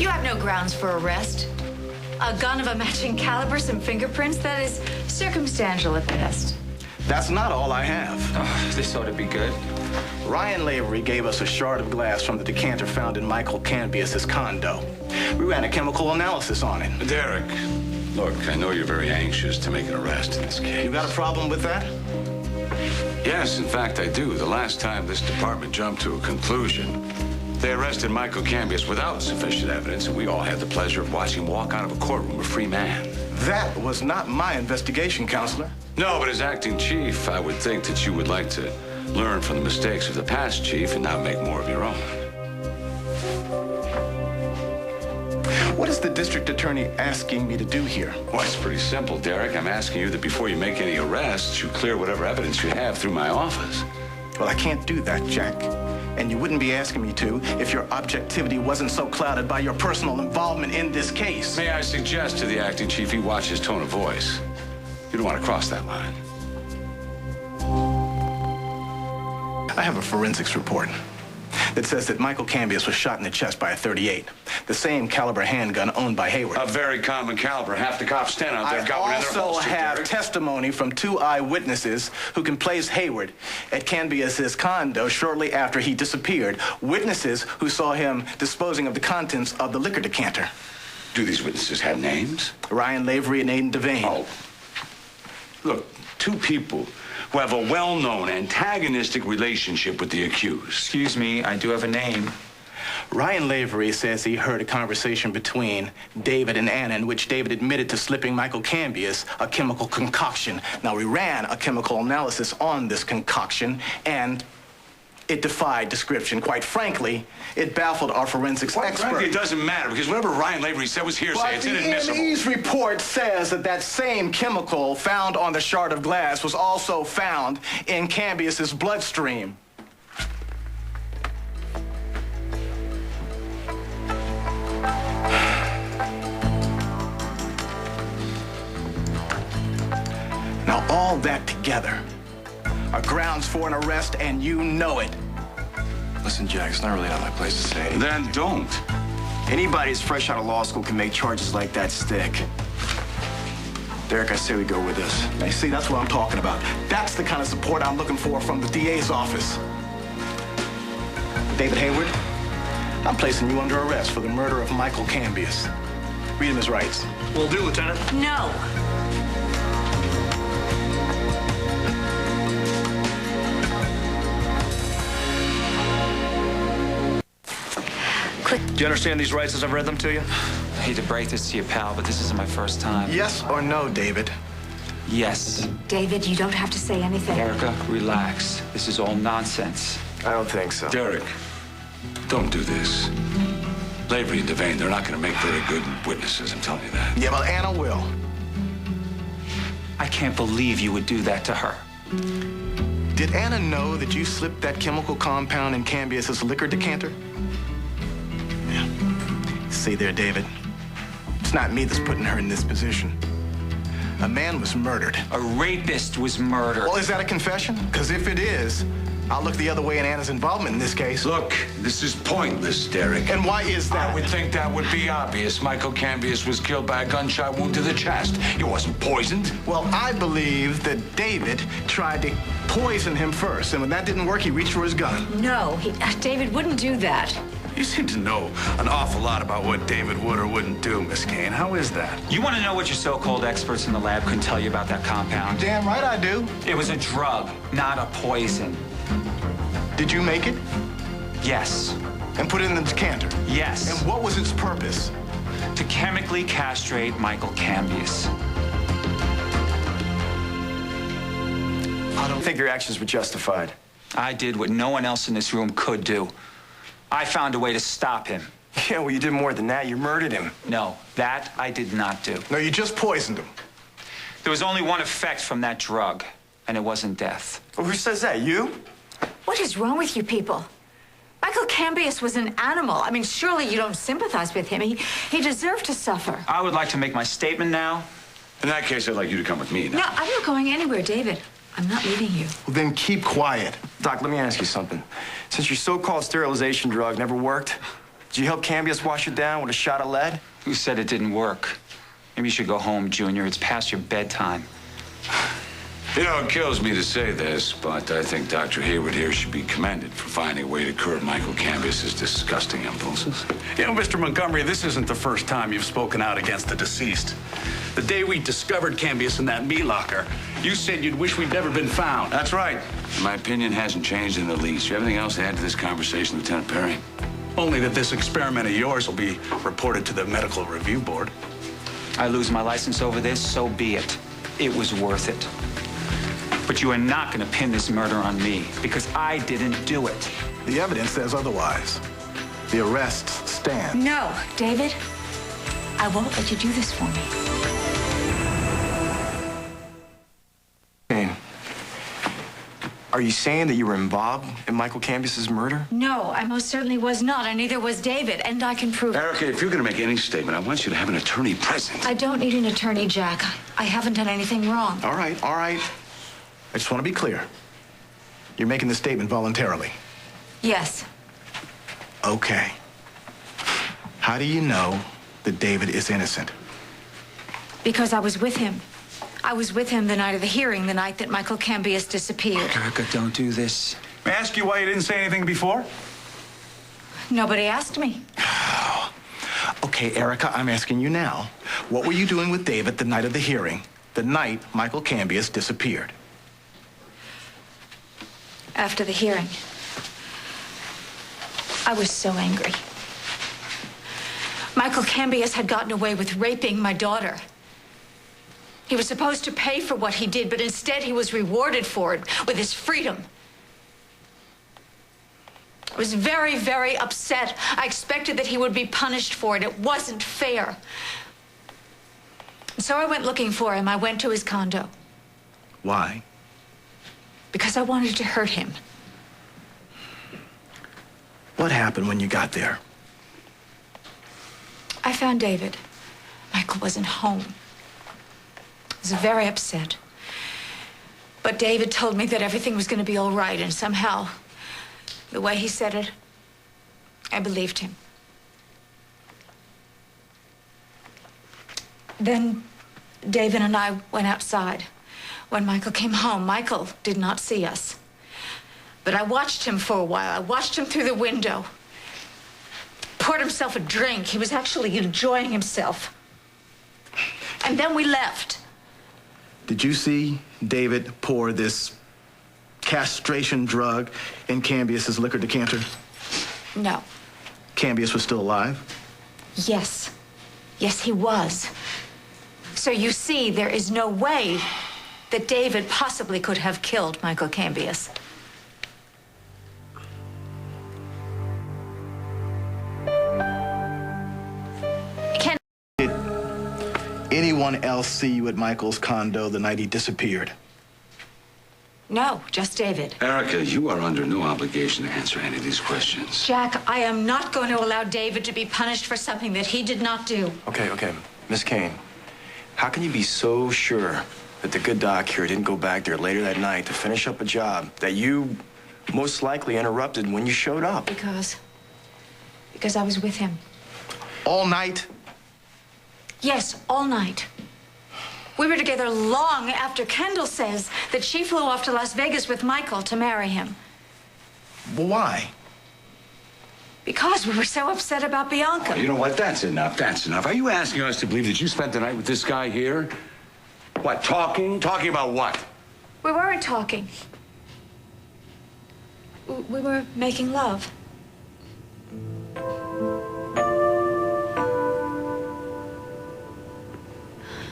You have no grounds for arrest. A gun of a matching caliber, some fingerprints, that is circumstantial at best. That's not all I have. Oh, this ought to be good. Ryan Lavery gave us a shard of glass from the decanter found in Michael Cambias's condo. We ran a chemical analysis on it. Derek, look, I know you're very anxious to make an arrest in this case. You got a problem with that? Yes, in fact, I do. The last time this department jumped to a conclusion, they arrested Michael Cambias without sufficient evidence, and we all had the pleasure of watching him walk out of a courtroom a free man. That was not my investigation, Counselor. No, but as acting chief, I would think that you would like to learn from the mistakes of the past chief and not make more of your own. What is the district attorney asking me to do here? Well, it's pretty simple, Derek. I'm asking you that before you make any arrests, you clear whatever evidence you have through my office. Well, I can't do that, Jack. And you wouldn't be asking me to if your objectivity wasn't so clouded by your personal involvement in this case. May I suggest to the acting chief he watch his tone of voice? You don't want to cross that line. I have a forensics report that says that Michael Cambias was shot in the chest by a .38, the same caliber handgun owned by Hayward. A very common caliber. Half the cops stand out there got one in their holster. I also have Derek. testimony from 2 eyewitnesses who can place Hayward at Cambias's condo shortly after he disappeared. Witnesses who saw him disposing of the contents of the liquor decanter. Do these witnesses have names? Ryan Lavery and Aiden Devane. Oh. Look, 2 people who have a well-known antagonistic relationship with the accused. Excuse me, I do have a name. Ryan Lavery says he heard a conversation between David and Anna in which David admitted to slipping Michael Cambias a chemical concoction. Now, we ran a chemical analysis on this concoction, and it defied description. Quite frankly, it baffled our forensics expert. Frankly, it doesn't matter, because whatever Ryan Lavery said was hearsay. But It's the inadmissible. ME's report says that that same chemical found on the shard of glass was also found in Cambias's bloodstream. Now, all that together are grounds for an arrest, and you know it. Listen, Jack, it's not really not my place to say anything. Then don't. Anybody who's fresh out of law school can make charges like that stick. Derek, I say we go with this. Now, see, that's what I'm talking about. That's the kind of support I'm looking for from the DA's office. David Hayward, I'm placing you under arrest for the murder of Michael Cambias. Read him his rights. Will do, Lieutenant. No. Do you understand these rights as I've read them to you? I hate to break this to you, pal, but this isn't my first time. Yes or no, David? Yes. David, you don't have to say anything. Erica, relax. This is all nonsense. I don't think so. Derek, don't do this. Lavery and Devane, they're not going to make very good witnesses, I'm telling you that. Yeah, well, Anna will. I can't believe you would do that to her. Did Anna know that you slipped that chemical compound in Cambias's liquor decanter? Yeah. See there, David. It's not me that's putting her in this position. A man was murdered. A rapist was murdered. Well, is that a confession? Because if it is, I'll look the other way in Anna's involvement in this case. Look, this is pointless, Derek. And why is that? I would think that would be obvious. Michael Cambias was killed by a gunshot wound to the chest. He wasn't poisoned. Well, I believe that David tried to poison him first, and when that didn't work, he reached for his gun. No, David wouldn't do that. You seem to know an awful lot about what David would or wouldn't do, Miss Kane. How is that? You want to know what your so-called experts in the lab couldn't tell you about that compound? Damn right I do. It was a drug, not a poison. Did you make it Yes. and put it in the decanter? Yes. And what was its purpose? To chemically castrate Michael Cambias. I don't think your actions were justified. I did what no one else in this room could do. I found a way to stop him. Yeah, well, you did more than that. You murdered him. No, that I did not do. No, you just poisoned him. There was only one effect from that drug, and it wasn't death. Well, who says that? You? What is wrong with you people? Michael Cambias was an animal. I mean, surely you don't sympathize with him. He deserved to suffer. I would like to make my statement now. In that case, I'd like you to come with me now. No, I'm not going anywhere, David. I'm not leaving you. Well, then keep quiet. Doc, let me ask you something. Since your so-called sterilization drug never worked, Did you help Cambius wash it down with a shot of lead? Who said it didn't work? Maybe you should go home, Junior. It's past your bedtime. You know, it kills me to say this, but I think Dr. Hayward here should be commended for finding a way to curb Michael Cambius's disgusting impulses. You know, Mr. Montgomery, this isn't the first time you've spoken out against the deceased. The day we discovered Cambius in that meat locker, you said you'd wish we'd never been found. That's right. My opinion hasn't changed in the least. You have anything else to add to this conversation, Lieutenant Perry? Only that this experiment of yours will be reported to the Medical Review Board. I lose my license over this, so be it. It was worth it. But you are not going to pin this murder on me, because I didn't do it. The evidence says otherwise. The arrest stands. No, David. I won't let you do this for me. Hey, are you saying that you were involved in Michael Cambius's murder? No, I most certainly was not, and neither was David, and I can prove it. Erica, if you're going to make any statement, I want you to have an attorney present. I don't need an attorney, Jack. I haven't done anything wrong. All right, all right. I just want to be clear. You're making the statement voluntarily. Yes. Okay. How do you know that David is innocent? Because I was with him. I was with him the night of the hearing, the night that Michael Cambius disappeared. Erica, don't do this. May I ask you why you didn't say anything before? Nobody asked me. Okay, Erica, I'm asking you now. What were you doing with David the night of the hearing, the night Michael Cambius disappeared? After the hearing, I was so angry. Michael Cambius had gotten away with raping my daughter. He was supposed to pay for what he did, but instead he was rewarded for it with his freedom. I was very, very upset. I expected that he would be punished for it. It wasn't fair. So I went looking for him. I went to his condo. Why? Because I wanted to hurt him. What happened when you got there? I found David. Michael wasn't home. I was very upset. But David told me that everything was going to be all right, and somehow, the way he said it, I believed him. Then David and I went outside. When Michael came home, Michael did not see us. But I watched him for a while. I watched him through the window. Poured himself a drink. He was actually enjoying himself. And then we left. Did you see David pour this castration drug in Cambius's liquor decanter? No. Cambius was still alive? Yes. Yes, he was. So you see, there is no way that David possibly could have killed Michael Cambius. Did anyone else see you at Michael's condo the night he disappeared? No, just David. Erica, you are under no obligation to answer any of these questions. Jack, I am not going to allow David to be punished for something that he did not do. Okay. Miss Kane, how can you be so sure that the good doc here didn't go back there later that night to finish up a job that you most likely interrupted when you showed up? Because I was with him. All night? Yes, all night. We were together long after Kendall says that she flew off to Las Vegas with Michael to marry him. Well, why? Because we were so upset about Bianca. Oh, you know what? That's enough. That's enough. Are you asking us to believe that you spent the night with this guy here? What, talking? Talking about what? We weren't talking. We were making love.